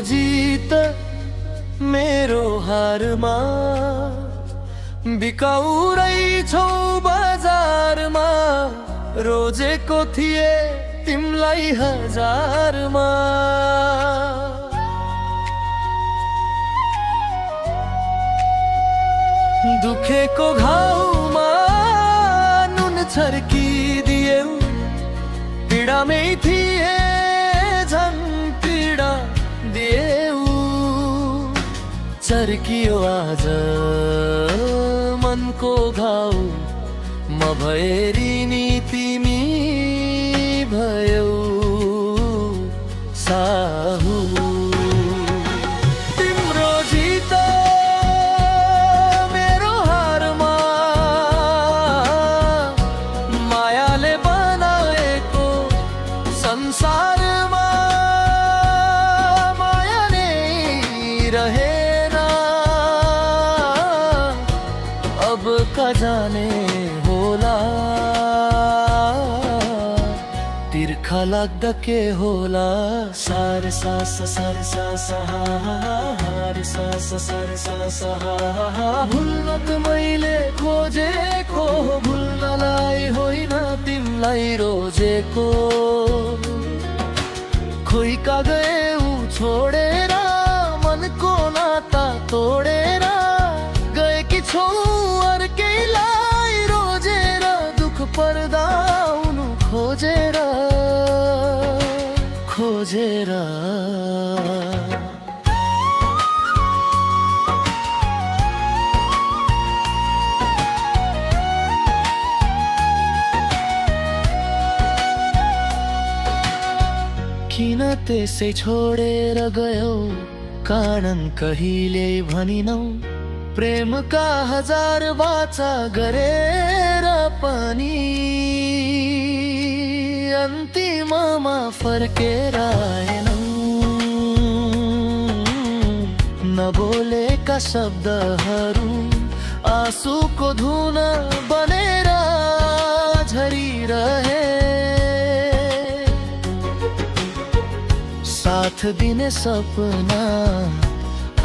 जीत मेरो हारमा, बिकाउ रहेछौ बजारमा, रोजेको थिए तिमलाई हजारमा। दुखेको घाउमा नुन छर्किदियौ, पीडामै थिए झन् पीडा दियौ। चर्कियो आज मनको घाउ, म भएरी नि तिमी भयौ साहु। तिम्रो जित मेरो हारमा, मायाले बनाएको संसारमा माया नै रहेन। अब का जाने होला, तिर्खा लाग्दा के होला। सारे सा सा सारे सा सा हा हा हा रे सा सा सारे सा सा हा हा। भुल्न त मैले खोजेको, भुल्नलाई होइन तिमलाई रोजेको। खोइ का गयौ छोडेर, मनको नाता तोडेर, गएकी छौ अर्कैलाई रोजेर। दुख पर्दा आउनु खोजेर खोजेर। किन त्यसै छोडेर गयौ, कारण कहिले भनिनौ। प्रेमका हजार वाचा गरेर पनि अन्तिममा फर्केर आएनौ। नबोलेका शब्दहरू आँसुको धुन बनेर झरिरहे। साथ दिने सपना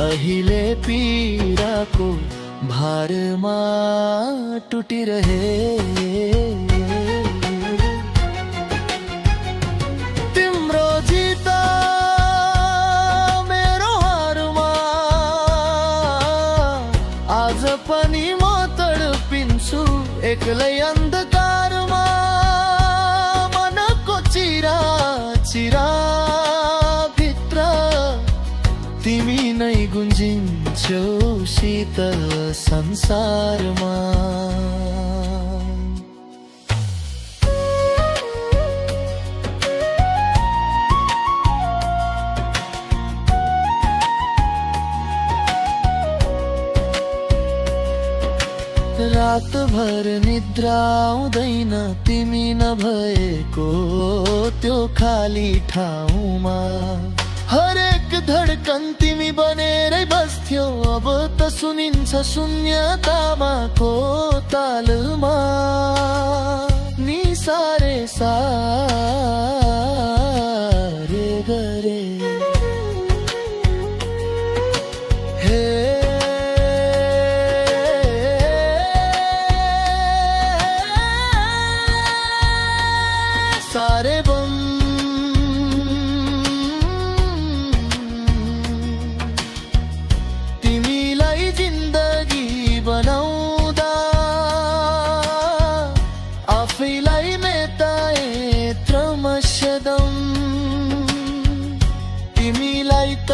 अहिले पीडाको भारमा टुटिरहे। तिम्रो जित मेरो हारमा, आज पनि म तडपिन्छु एक्लै अन्धकारमा। मनको चिरा चिरा भित्र तिमी नै गुन्जिन्छौ शीतल संसारमा। रातभर निद्रा आउँदैन तिमी नभएको त्यो खाली ठाउँमा। हरेक धडकन तिमी बनेरै बस्थ्यौ, अब त सुनिन्छ शून्यतामाको तालमा। निसारे सारे गरे हे सारे बम। तिमीलाई जिन्दगी बनाउँदा आफैलाई मेटाए त्रमशदम। तिमीलाई त